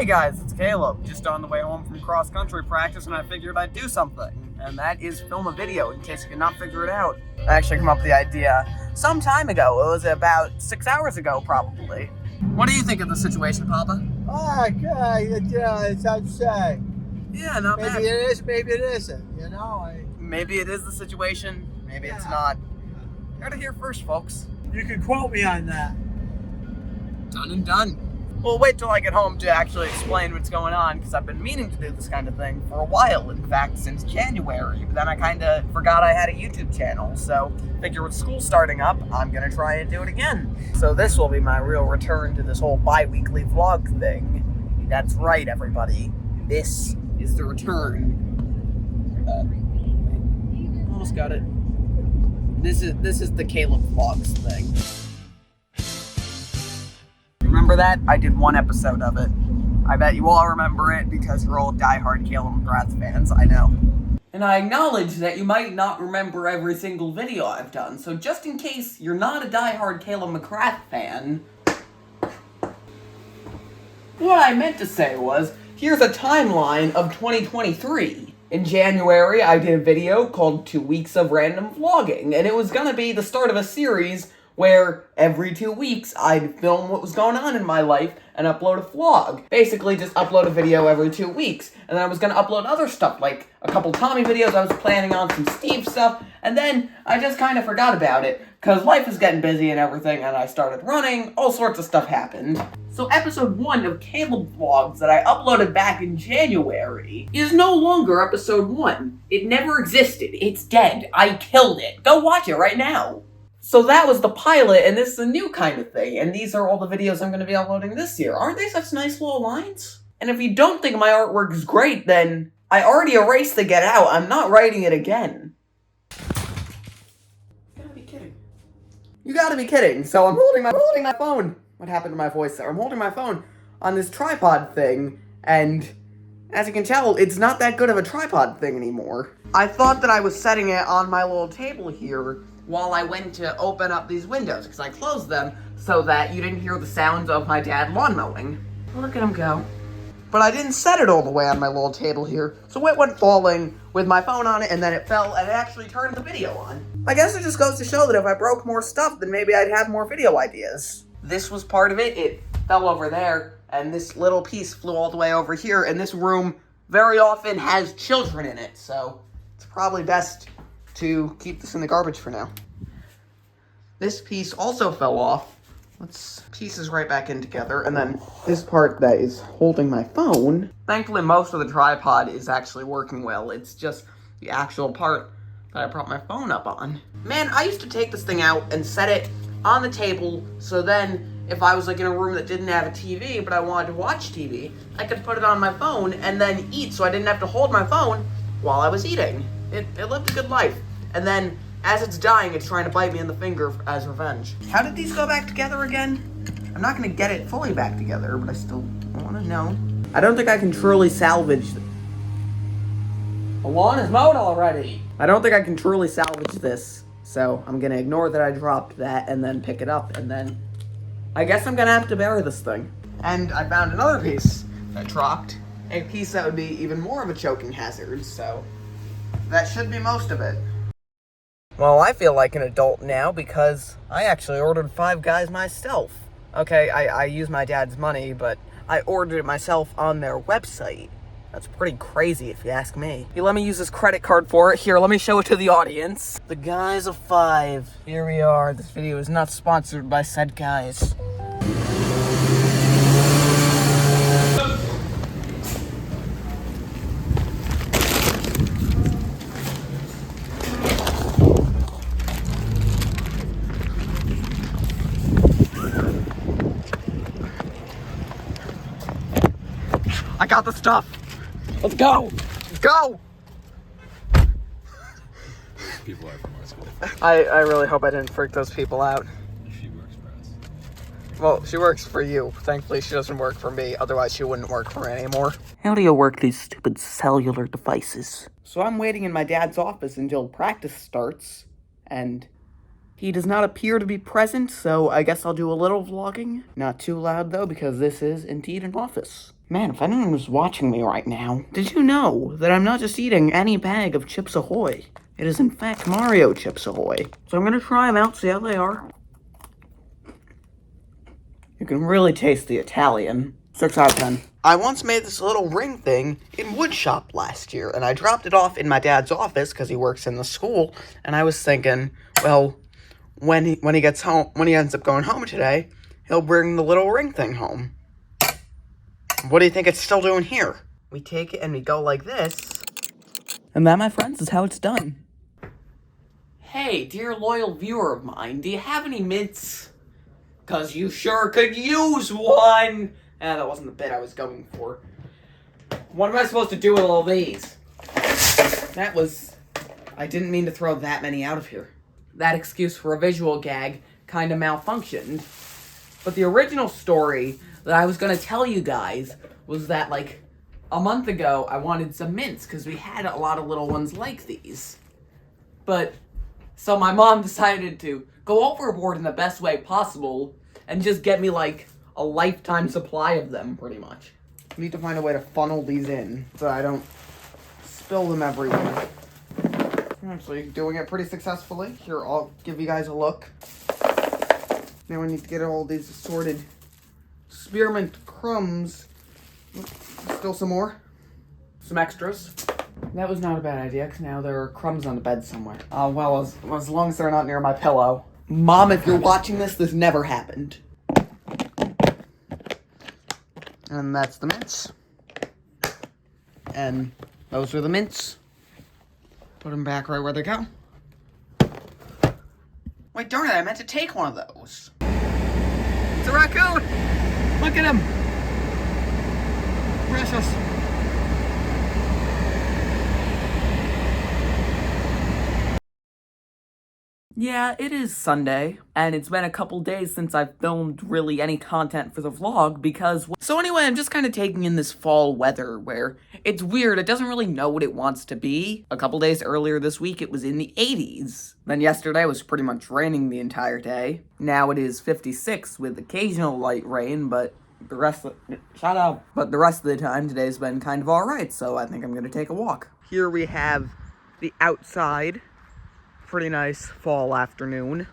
Hey guys, it's Caleb, just on the way home from cross-country practice, and I figured I'd do something, and that is film a video, in case you cannot figure it out. I actually came up with the idea some time ago. It was about 6 hours ago, probably. What do you think of the situation, Papa? It's hard to say. Yeah, not bad. Maybe it is, maybe it isn't, you know? Maybe it is the situation, maybe it's not. Heard it here first, folks. You can quote me on that. Done and done. We'll wait till I get home to actually explain what's going on, because I've been meaning to do this kind of thing for a while, in fact, since January. But then I kind of forgot I had a YouTube channel, so figure with school starting up, I'm going to try and do it again. So this will be my real return to this whole bi-weekly vlog thing. That's right, everybody. This is the return. Almost got it. This is the Caleb Vlogs thing. Remember that? I did one episode of it. I bet you all remember it because you're all diehard Caleb McGrath fans, I know. And I acknowledge that you might not remember every single video I've done, so just in case you're not a diehard Caleb McGrath fan, what I meant to say was, here's a timeline of 2023. In January, I did a video called 2 Weeks of Random Vlogging, and it was gonna be the start of a series where every 2 weeks I'd film what was going on in my life and upload a vlog. Basically just upload a video every 2 weeks. And then I was gonna upload other stuff, like a couple Tommy videos, I was planning on some Steve stuff, and then I just kind of forgot about it, because life is getting busy and everything, and I started running, all sorts of stuff happened. So episode 1 of Caleb Vlogs that I uploaded back in January is no longer episode 1. It never existed. It's dead. I killed it. Go watch it right now. So that was the pilot, and this is a new kind of thing, and these are all the videos I'm going to be uploading this year. Aren't they such nice little lines? And if you don't think my artwork is great, then I already erased the Get Out. I'm not writing it again. You gotta be kidding. You gotta be kidding. So I'm holding my phone. What happened to my voice there? I'm holding my phone on this tripod thing, and as you can tell, it's not that good of a tripod thing anymore. I thought that I was setting it on my little table here while I went to open up these windows, because I closed them so that you didn't hear the sounds of my dad lawn mowing. Look at him go. But I didn't set it all the way on my little table here, so it went falling with my phone on it, and then it fell, and it actually turned the video on. I guess it just goes to show that if I broke more stuff, then maybe I'd have more video ideas. This was part of it. It fell over there, and this little piece flew all the way over here, and this room very often has children in it, so it's probably best to keep this in the garbage for now. This piece also fell off. Let's pieces right back in together, and then this part that is holding my phone. Thankfully, most of the tripod is actually working well. It's just the actual part that I prop my phone up on. Man, I used to take this thing out and set it on the table, so then if I was like in a room that didn't have a TV, but I wanted to watch TV, I could put it on my phone and then eat, so I didn't have to hold my phone while I was eating. It lived a good life. And then, as it's dying, it's trying to bite me in the finger as revenge. How did these go back together again? I'm not gonna get it fully back together, but I still wanna know. I don't think I can truly salvage the lawn is mowed already. I don't think I can truly salvage this, so I'm gonna ignore that I dropped that and then pick it up, and then I guess I'm gonna have to bury this thing. And I found another piece that dropped, a piece that would be even more of a choking hazard, so that should be most of it. Well, I feel like an adult now because I actually ordered Five Guys myself. Okay, I use my dad's money, but I ordered it myself on their website. That's pretty crazy if you ask me. Hey, let me use this credit card for it. Here, let me show it to the audience. The Guys of Five. Here we are. This video is not sponsored by said guys. I got the stuff. Let's go. Let's go. People are from our school. I really hope I didn't freak those people out. She works for us. Well, she works for you. Thankfully, she doesn't work for me. Otherwise, she wouldn't work for me anymore. How do you work these stupid cellular devices? So I'm waiting in my dad's office until practice starts, and He does not appear to be present, so I guess I'll do a little vlogging. Not too loud though, because this is indeed an office. Man, if anyone was watching me right now, did you know that I'm not just eating any bag of Chips Ahoy? It is in fact Mario Chips Ahoy. So I'm gonna try them out, see how they are. You can really taste the Italian. 6 out of 10. I once made this little ring thing in woodshop last year, and I dropped it off in my dad's office because he works in the school, and I was thinking, well, when he gets home, when he ends up going home today, he'll bring the little ring thing home. What do you think it's still doing here? We take it and we go like this. And that, my friends, is how it's done. Hey, dear loyal viewer of mine, do you have any mints? 'Cause you sure could use one! That wasn't the bit I was going for. What am I supposed to do with all these? I didn't mean to throw that many out of here. That excuse for a visual gag kinda malfunctioned. But the original story that I was gonna tell you guys was that, like, a month ago, I wanted some mints, because we had a lot of little ones like these. So my mom decided to go overboard in the best way possible, and just get me, like, a lifetime supply of them, pretty much. I need to find a way to funnel these in, so I don't spill them everywhere. I'm actually doing it pretty successfully. Here, I'll give you guys a look. Now I need to get all these assorted spearmint crumbs. Still some more. Some extras. That was not a bad idea, because now there are crumbs on the bed somewhere. Well, as long as they're not near my pillow. Mom, if you're watching this never happened. And that's the mints. And those are the mints. Put them back right where they go. Wait, darn it, I meant to take one of those. It's a raccoon! Look at him! Precious. Yeah, it is Sunday, and it's been a couple days since I've filmed really any content for the vlog because... So anyway, I'm just kind of taking in this fall weather where it's weird, it doesn't really know what it wants to be. A couple days earlier this week, it was in the 80s. Then yesterday was pretty much raining the entire day. Now it is 56 with occasional light rain, but the rest of the time today's been kind of alright, so I think I'm gonna take a walk. Here we have the outside. Pretty nice fall afternoon.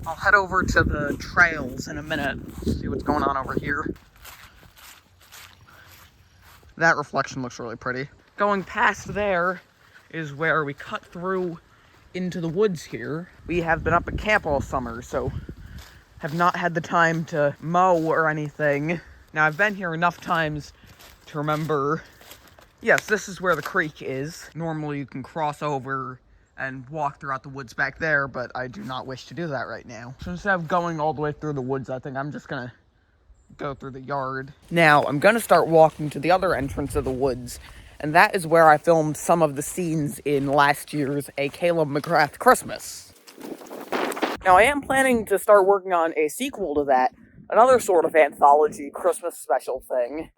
I'll head over to the trails in a minute, see what's going on over here. That reflection looks really pretty. Going past there is where we cut through into the woods here. We have been up at camp all summer, so have not had the time to mow or anything. Now, I've been here enough times to remember... Yes, this is where the creek is. Normally you can cross over and walk throughout the woods back there, but I do not wish to do that right now. So instead of going all the way through the woods, I think I'm just gonna go through the yard. Now, I'm gonna start walking to the other entrance of the woods, and that is where I filmed some of the scenes in last year's A Caleb McGrath Christmas. Now, I am planning to start working on a sequel to that, another sort of anthology Christmas special thing,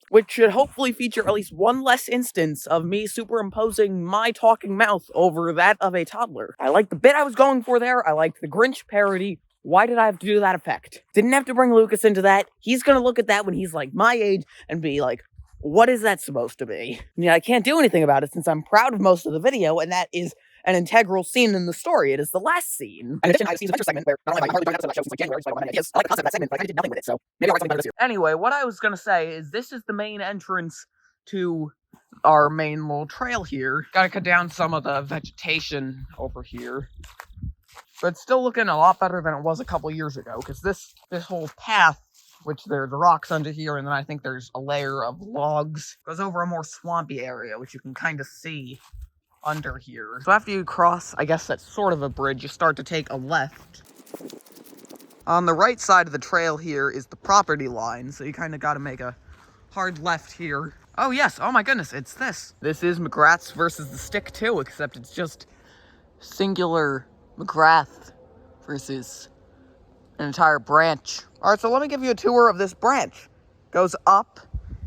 which should hopefully feature at least one less instance of me superimposing my talking mouth over that of a toddler. I liked the bit I was going for there, I liked the Grinch parody. Why did I have to do that effect? Didn't have to bring Lucas into that. He's gonna look at that when he's like my age and be like, what is that supposed to be? Yeah, I can't do anything about it since I'm proud of most of the video, and that is an integral scene in the story. It is the last scene. And it's an extra segment where not only have I hardly done an episode of that show since like January, so I like the concept of that segment, but I did nothing with it, so maybe I'll write something about this here. Anyway, what I was gonna say is this is the main entrance to our main little trail here. Gotta cut down some of the vegetation over here. But it's still looking a lot better than it was a couple years ago, because this whole path, which there's rocks under here, and then I think there's a layer of logs, goes over a more swampy area, which you can kind of see under here. So after you cross, I guess that's sort of a bridge, you start to take a left. On the right side of the trail here is the property line, so you kind of got to make a hard left here. Oh yes, oh my goodness, it's this. This is McGrath's versus the Stick 2, except it's just singular McGrath versus an entire branch. Alright, so let me give you a tour of this branch. Goes up,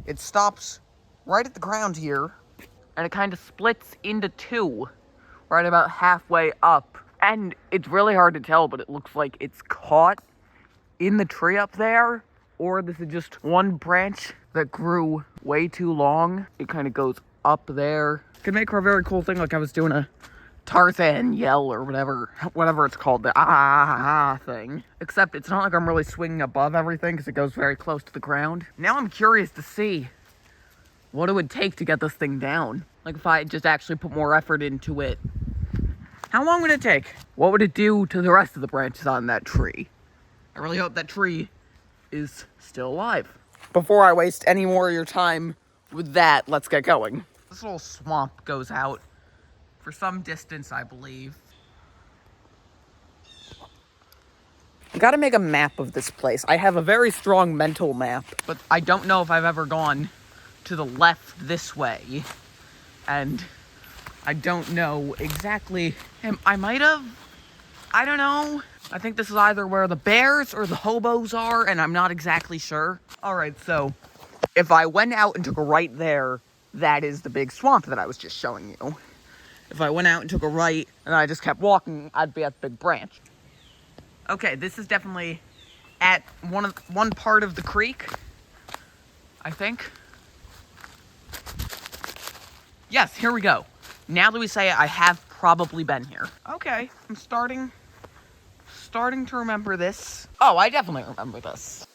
it stops right at the ground here, and it kind of splits into two right about halfway up. And it's really hard to tell, but it looks like it's caught in the tree up there, or this is just one branch that grew way too long. It kind of goes up there. Could make for a very cool thing, like I was doing a Tarzan yell or whatever it's called, the thing. Except it's not like I'm really swinging above everything because it goes very close to the ground. Now I'm curious to see what it would take to get this thing down. Like if I just actually put more effort into it. How long would it take? What would it do to the rest of the branches on that tree? I really hope that tree is still alive. Before I waste any more of your time with that, let's get going. This little swamp goes out for some distance, I believe. I gotta make a map of this place. I have a very strong mental map, but I don't know if I've ever gone to the left this way. And I don't know exactly. I might have. I don't know. I think this is either where the bears or the hobos are, and I'm not exactly sure. Alright, so if I went out and took a right there, that is the big swamp that I was just showing you. If I went out and took a right and I just kept walking, I'd be at the big branch. Okay, this is definitely at one part of the creek, I think. Yes, here we go. Now that we say it, I have probably been here. Okay, I'm starting to remember this. Oh, I definitely remember this.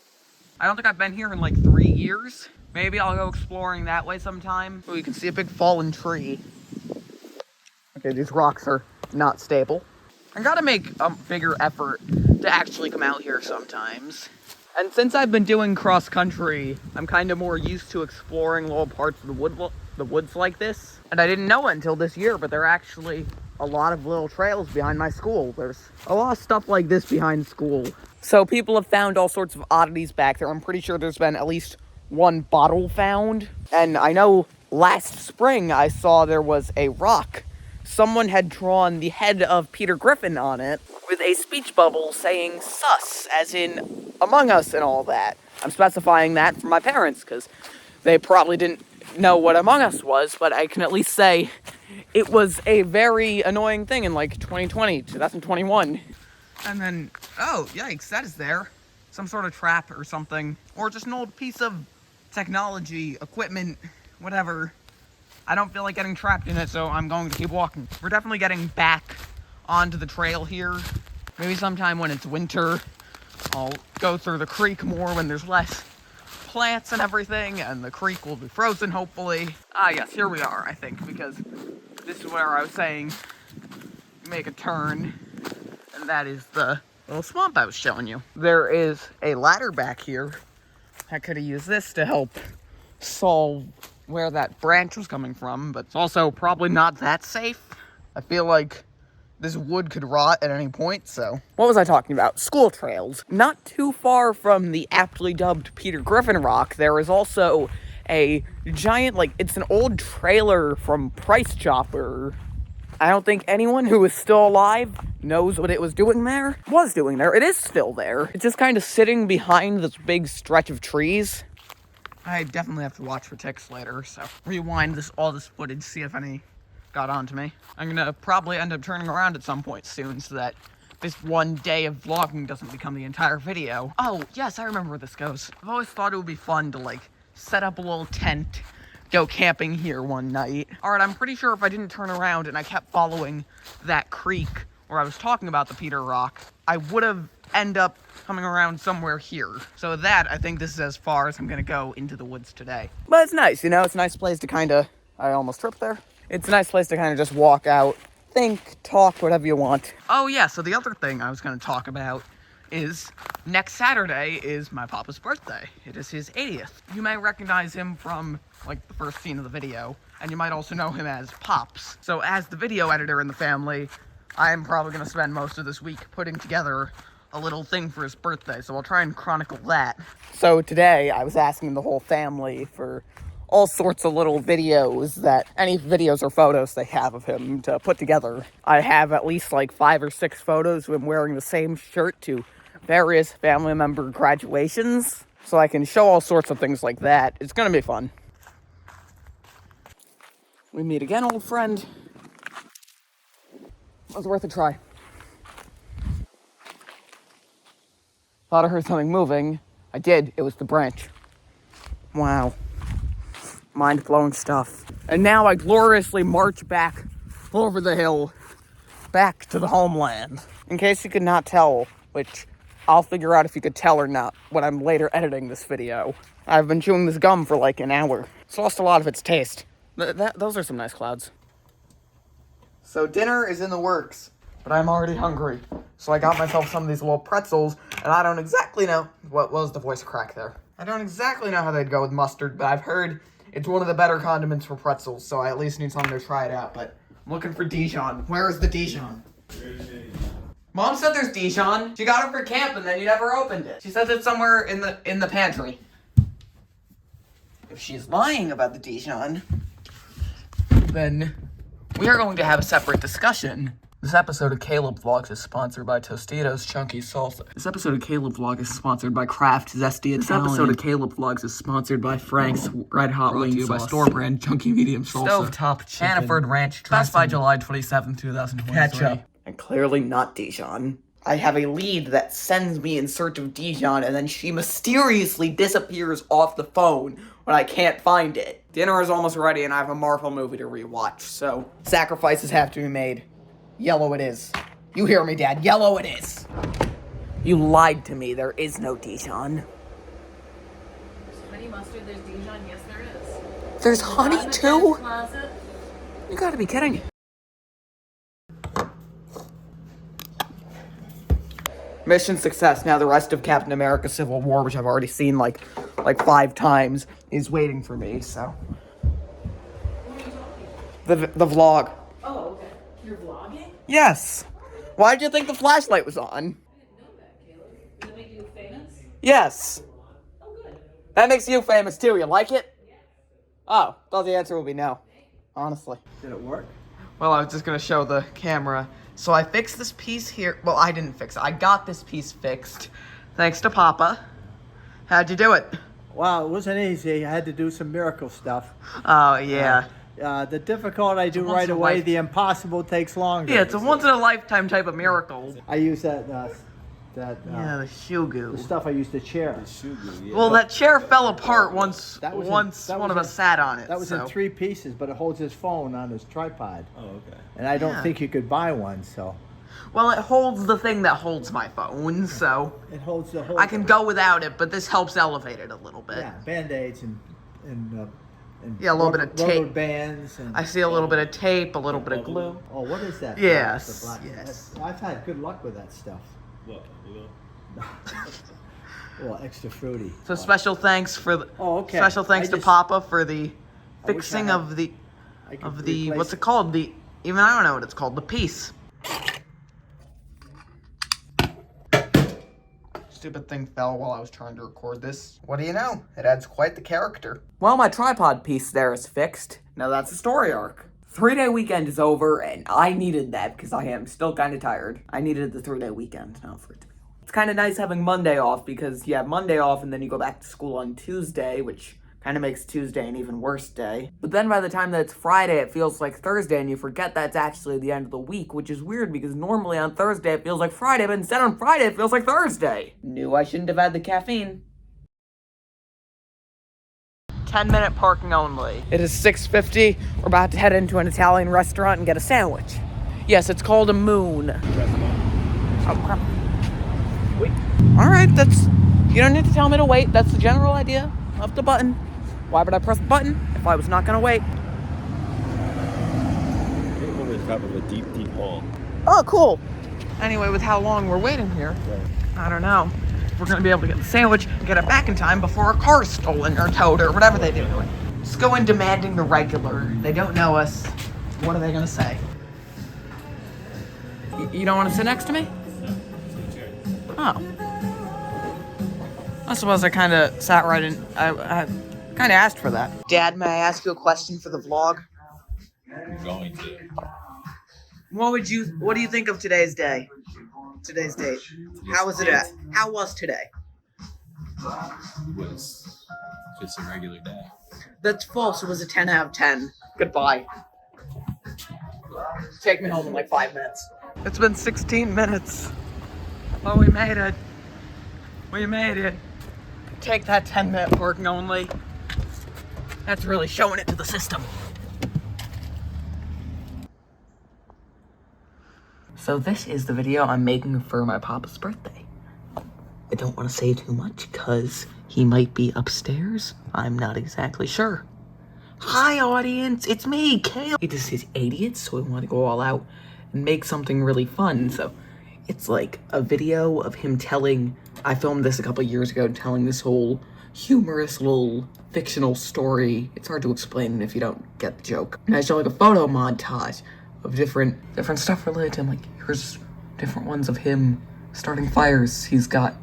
I don't think I've been here in like 3 years. Maybe I'll go exploring that way sometime. Oh, you can see a big fallen tree. Okay, these rocks are not stable. I gotta make a bigger effort to actually come out here sometimes. And since I've been doing cross country, I'm kind of more used to exploring little parts of the woods like this. And I didn't know it until this year, but there are actually a lot of little trails behind my school. There's a lot of stuff like this behind school. So people have found all sorts of oddities back there. I'm pretty sure there's been at least one bottle found. And I know last spring I saw there was a rock. Someone had drawn the head of Peter Griffin on it with a speech bubble saying sus, as in Among Us and all that. I'm specifying that for my parents because they probably didn't know what Among Us was, but I can at least say it was a very annoying thing in like 2021. And then, oh, yikes, that is there. Some sort of trap or something. Or just an old piece of technology, equipment, whatever. I don't feel like getting trapped in it, so I'm going to keep walking. We're definitely getting back onto the trail here. Maybe sometime when it's winter, I'll go through the creek more when there's less plants and everything, and the creek will be frozen, hopefully. Ah, yes, here we are, I think, because this is where I was saying you make a turn, and that is the little swamp I was showing you. There is a ladder back here. I could have used this to help solve where that branch was coming from, but it's also probably not that safe. I feel like this wood could rot at any point, so. What was I talking about? School trails. Not too far from the aptly dubbed Peter Griffin rock, there is also a giant, it's an old trailer from Price Chopper. I don't think anyone who is still alive knows what it was doing there. It is still there. It's just kind of sitting behind this big stretch of trees. I definitely have to watch for ticks later, so rewind all this footage, see if any got onto me. I'm gonna probably end up turning around at some point soon so that this one day of vlogging doesn't become the entire video. Oh, yes, I remember where this goes. I've always thought it would be fun to, set up a little tent, go camping here one night. Alright, I'm pretty sure if I didn't turn around and I kept following that creek where I was talking about the Peter Rock, I would have end up coming around somewhere here. So with that, I think this is as far as I'm gonna go into the woods today. But it's nice, it's a nice place to I almost tripped there. It's a nice place to just walk out, think, talk, whatever you want. Oh yeah, so the other thing I was gonna talk about is next Saturday is my papa's birthday. It is his 80th. You may recognize him from, the first scene of the video, and you might also know him as Pops. So as the video editor in the family, I'm probably gonna spend most of this week putting together a little thing for his birthday, so I'll try and chronicle that. So today, I was asking the whole family for all sorts of little videos any videos or photos they have of him to put together. I have at least 5 or 6 photos of him wearing the same shirt to various family member graduations, so I can show all sorts of things like that. It's gonna be fun. We meet again, old friend. It was worth a try. Thought I heard something moving. I did. It was the branch. Wow. Mind-blowing stuff. And now I gloriously march back over the hill, back to the homeland. In case you could not tell, which I'll figure out if you could tell or not when I'm later editing this video. I've been chewing this gum for like an hour. It's lost a lot of its taste. Those are some nice clouds. So dinner is in the works, but I'm already hungry. So I got myself some of these little pretzels, and I don't exactly know, what was the voice crack there? I don't exactly know how they'd go with mustard, but I've heard it's one of the better condiments for pretzels, so I at least need something to try it out, but I'm looking for Dijon. Where is the Dijon? Mom said there's Dijon. She got it for camp, and then you never opened it. She says it's somewhere in the pantry. If she's lying about the Dijon, then we are going to have a separate discussion. This episode of Caleb Vlogs is sponsored by Tostitos Chunky Salsa. This episode of Caleb Vlog is sponsored by Kraft Zesty Italian. This episode of Caleb Vlogs is sponsored by Frank's Red Hot Wing Sauce. By store brand Chunky Medium Salsa. Stovetop Chicken. Hannaford Ranch Dressing. Best by July 27, 2023. Ketchup. And clearly not Dijon. I have a lead that sends me in search of Dijon, and then she mysteriously disappears off the phone when I can't find it. Dinner is almost ready, and I have a Marvel movie to rewatch, so sacrifices have to be made. Yellow it is. You hear me, Dad. Yellow it is. You lied to me. There is no Dijon. There's honey mustard, there's Dijon. Yes, there is. There's honey, too? Closet. You gotta be kidding. Mission success. Now the rest of Captain America Civil War, which I've already seen like 5 times, is waiting for me, so. The vlog. Oh, okay. You're vlogging? Yes. Why did you think the flashlight was on? I didn't know that, Caleb. Does it make you famous? Yes. Oh, good. That makes you famous too. You like it? Oh, thought the answer would be no. Honestly. Did it work? Well, I was just gonna show the camera. So I fixed this piece here. Well, I didn't fix it. I got this piece fixed. Thanks to Papa. How'd you do it? Well, it wasn't easy. I had to do some miracle stuff. Oh, yeah. The difficult I do once right in a away. life- The impossible takes longer. Yeah, it's a once-in-a-lifetime type of miracle. I use that Yeah, the shoe goo. the stuff I used to chair. Well, that chair fell apart once That was one in- of us sat on it. That was so. in 3 pieces, but it holds his phone on his tripod. Oh, okay. And I don't Yeah. think you could buy one, so Well, it holds the thing that holds my phone, so it holds the whole. I can go without it, but this helps elevate it a little bit. Yeah, Band-Aids and Yeah, a little bit of rubber tape. bands and. I see a little bit of tape, a little bit of glue. Oh, what is that? Yes, The black- yes. I've had good luck with that stuff. What? Well, extra fruity. So special thanks for the Oh, okay. special thanks I to just- Papa for the wish fixing I had- of the I could what's replace- it called? Even I don't know what it's called. The piece. Stupid thing fell while I was trying to record this. What do you know? It adds quite the character. Well, my tripod piece there is fixed. Now that's the story arc. 3-day weekend is over, and I needed that because I am still kind of tired. I needed the 3-day weekend, not for it to be. It's kind of nice having Monday off because you have Monday off and then you go back to school on Tuesday, which kind of makes Tuesday an even worse day. But then by the time that it's Friday, it feels like Thursday, and you forget that's actually the end of the week, which is weird because normally on Thursday it feels like Friday, but instead on Friday it feels like Thursday. Knew I shouldn't have had the caffeine. 10-minute parking only. It is 6:50. We're about to head into an Italian restaurant and get a sandwich. Yes, it's called a Moon. Oh, crap. Wait. All right, you don't need to tell me to wait. That's the general idea of the button. Why would I press the button if I was not gonna wait? We're over the top of a deep, deep hall. Oh, cool. Anyway, with how long we're waiting here, I don't know. We're gonna be able to get the sandwich and get it back in time before our car's stolen or towed or whatever they do to it. Just go in demanding the regular. They don't know us. What are they gonna say? You don't want to sit next to me? Oh. I suppose I kind of sat right in. I kind of asked for that. Dad, may I ask you a question for the vlog? I'm going to. What do you think of today's day? Today's date. How was it? How was today? was just a regular day. That's false. It was a 10 out of 10. Goodbye. Take me home in like 5 minutes. It's been 16 minutes. Oh, we made it. We made it. Take that 10-minute parking only. That's really showing it to the system. So this is the video I'm making for my papa's birthday. I don't want to say too much because he might be upstairs. I'm not exactly sure. Hi audience, it's me, Kale. It just is idiots, so we want to go all out and make something really fun. So it's like a video of him telling, I filmed this a couple years ago, telling this whole humorous little fictional story. It's hard to explain if you don't get the joke. And I show like a photo montage of different stuff related to him. Like here's different ones of him starting fires. He's got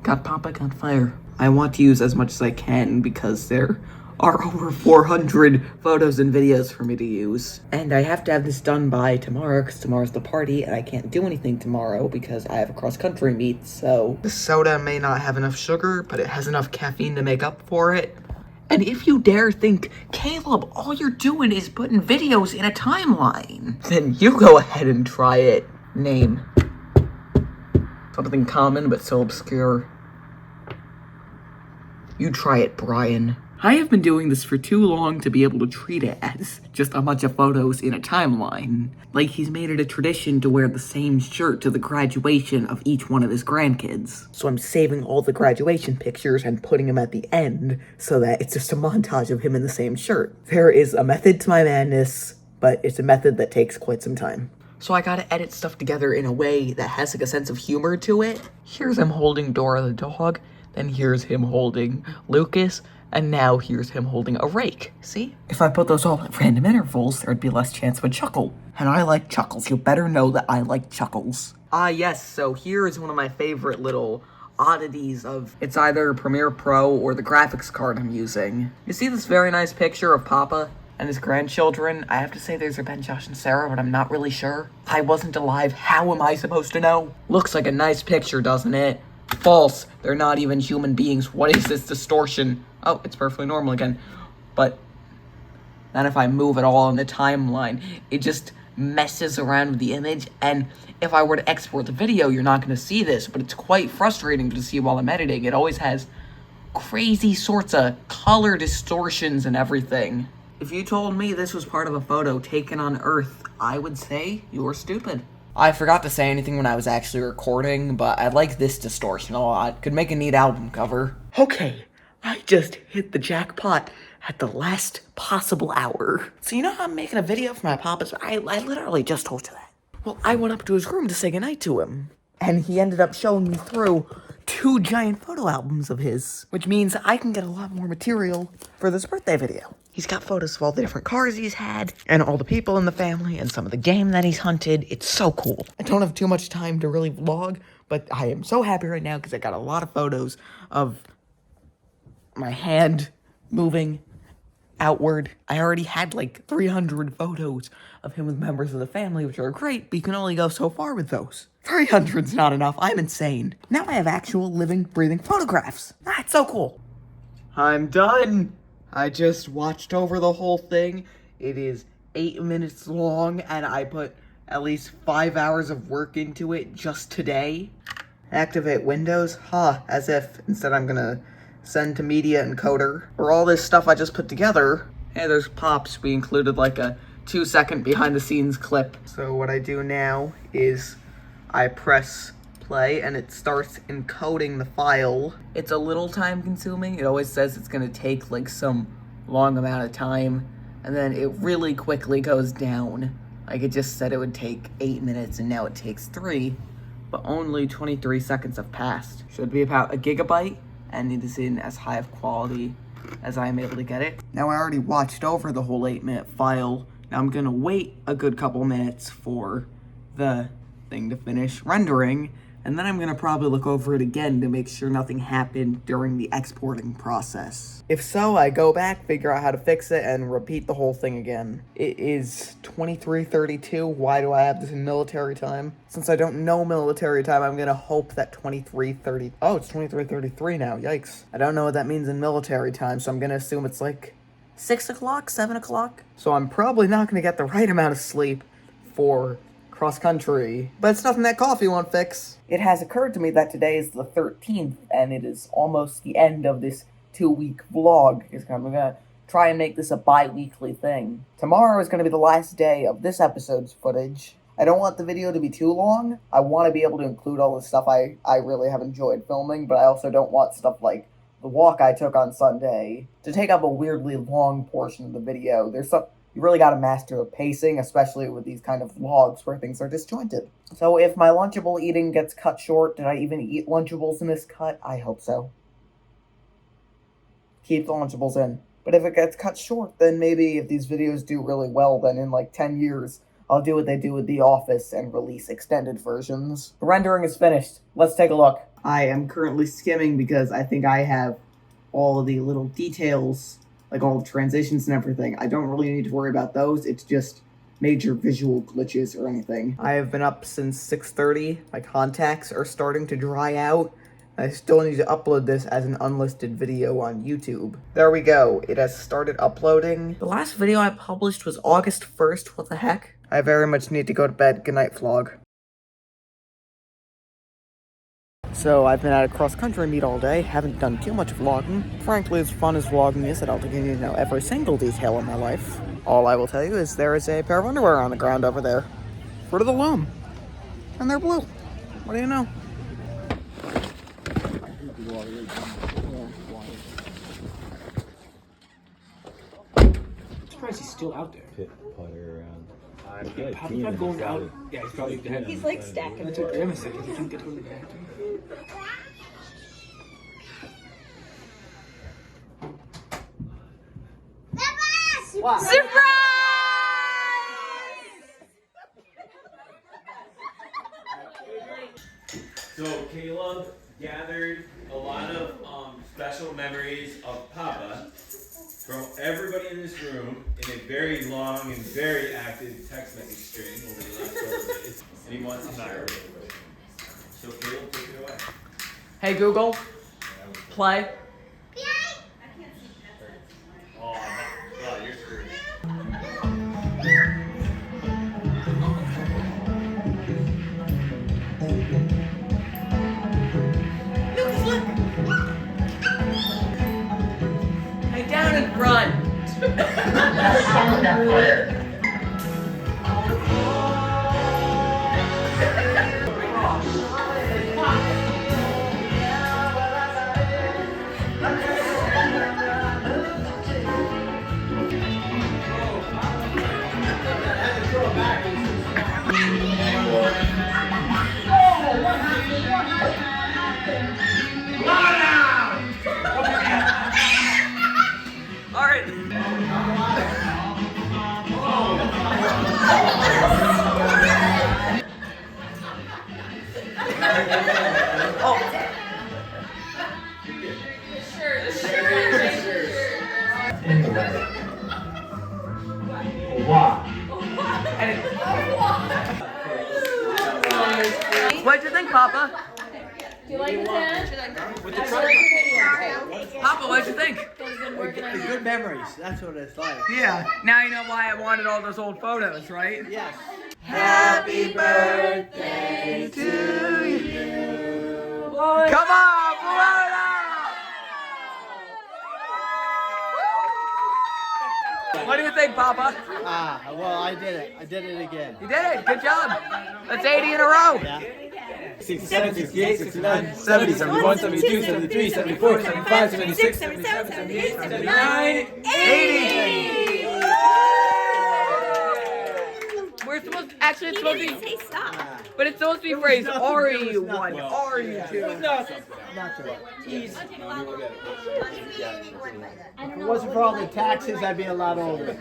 Papa got fire. I want to use as much as I can because there are over 400 photos and videos for me to use. And I have to have this done by tomorrow because tomorrow's the party and I can't do anything tomorrow because I have a cross-country meet, so the soda may not have enough sugar, but it has enough caffeine to make up for it. And if you dare think, Caleb, all you're doing is putting videos in a timeline, then you go ahead and try it. Name. Something common but so obscure. You try it, Brian. I have been doing this for too long to be able to treat it as just a bunch of photos in a timeline. Like he's made it a tradition to wear the same shirt to the graduation of each one of his grandkids. So I'm saving all the graduation pictures and putting them at the end so that it's just a montage of him in the same shirt. There is a method to my madness, but it's a method that takes quite some time. So I gotta edit stuff together in a way that has like a sense of humor to it. Here's him holding Dora the dog, then here's him holding Lucas, and now here's him holding a rake. See? If I put those all at random intervals, there'd be less chance of a chuckle. And I like chuckles. You better know that I like chuckles. Ah, yes, so here is one of my favorite little oddities of, it's either Premiere Pro or the graphics card I'm using. You see this very nice picture of Papa and his grandchildren? I have to say there's Ben, Josh, and Sarah, but I'm not really sure. I wasn't alive. How am I supposed to know? Looks like a nice picture, doesn't it? False. They're not even human beings. What is this distortion? Oh, it's perfectly normal again. But then if I move it all in the timeline, it just messes around with the image. And if I were to export the video, you're not going to see this, but it's quite frustrating to see while I'm editing. It always has crazy sorts of color distortions and everything. If you told me this was part of a photo taken on Earth, I would say you're stupid. I forgot to say anything when I was actually recording, but I like this distortion a lot. Could make a neat album cover. Okay, I just hit the jackpot at the last possible hour. So you know how I'm making a video for my papa's? I literally just told you that. Well, I went up to his room to say goodnight to him. And he ended up showing me through 2 giant photo albums of his, which means I can get a lot more material for this birthday video. He's got photos of all the different cars he's had, and all the people in the family, and some of the game that he's hunted. It's so cool. I don't have too much time to really vlog, but I am so happy right now because I got a lot of photos of my hand moving outward. I already had like 300 photos of him with members of the family, which are great, but you can only go so far with those. 300's not enough. I'm insane. Now I have actual living, breathing photographs. That's so cool. I'm done. I just watched over the whole thing. It is 8 minutes long, and I put at least 5 hours of work into it just today. Activate Windows? As if. Instead I'm gonna send to Media Encoder. For all this stuff I just put together. Hey, there's Pops. We included like a 2-second behind-the-scenes clip. So what I do now is I press play and it starts encoding the file. It's a little time consuming. It always says it's gonna take like some long amount of time, and then it really quickly goes down. Like it just said it would take 8 minutes and now it takes 3, but only 23 seconds have passed. Should be about a gigabyte, and it is in as high of quality as I am able to get it. Now I already watched over the whole 8-minute file. Now I'm gonna wait a good couple minutes for the thing to finish rendering, And then I'm gonna probably look over it again to make sure nothing happened during the exporting process. If so, I go back, figure out how to fix it, and repeat the whole thing again. It is 23:32. Why do I have this in military time? Since I don't know military time, I'm gonna hope that 23:30... Oh, it's 23:33 now. Yikes. I don't know what that means in military time, so I'm gonna assume it's like 6 o'clock, 7 o'clock. So I'm probably not gonna get the right amount of sleep for cross country, but it's nothing that coffee won't fix. It has occurred to me that today is the 13th, and it is almost the end of this 2-week vlog. I'm gonna try and make this a bi-weekly thing. Tomorrow is gonna be the last day of this episode's footage. I don't want the video to be too long. I want to be able to include all the stuff I really have enjoyed filming, but I also don't want stuff like the walk I took on Sunday to take up a weirdly long portion of the video. You really gotta master the pacing, especially with these kind of vlogs where things are disjointed. So if my Lunchable eating gets cut short, did I even eat Lunchables in this cut? I hope so. Keep the Lunchables in. But if it gets cut short, then maybe if these videos do really well, then in like 10 years, I'll do what they do with The Office and release extended versions. The rendering is finished. Let's take a look. I am currently skimming because I think I have all of the little details, like all the transitions and everything. I don't really need to worry about those. It's just major visual glitches or anything. I have been up since 6:30. My contacts are starting to dry out. I still need to upload this as an unlisted video on YouTube. There we go. It has started uploading. The last video I published was August 1st. What the heck? I very much need to go to bed. Good night, vlog. So I've been at a cross-country meet all day, haven't done too much vlogging. Frankly, as fun as vlogging is, I don't think you need to know every single detail in my life. All I will tell you is there is a pair of underwear on the ground over there. Fruit of the Loom. And they're blue. What do you know? I'm surprised he's still out there. Pit putter around. Probably not going out. Yeah, he's probably dead. He's like stacking. It took him a second. He didn't get to the back. What? Surprise! So Caleb gathered a lot of special memories of Papa from everybody in this room in a very long and very active text message string over the last couple of days, and he wants to share it with everybody. So Caleb, take it away. Hey Google, play. Oh, you're screwed. Lay down and run. What'd you think, Papa? Do you like the tan? Papa, what'd you think? Good memories. That's what it's like. Yeah, now you know why I wanted all those old photos, right? Yes. Happy birthday to you. Come on, blow it up! What do you think, Papa? Well, I did it. I did it again. You did it. Good job. That's 80 in a row. Yeah. 67, 68, 69, 70, 71, 72, 73, 74, 75, 76, 77, 78, 79, 80. We're supposed to, actually it's supposed to be, but it's supposed to be phrased RE1, RE2. Not to If it wasn't for all the taxes, I'd be a lot older.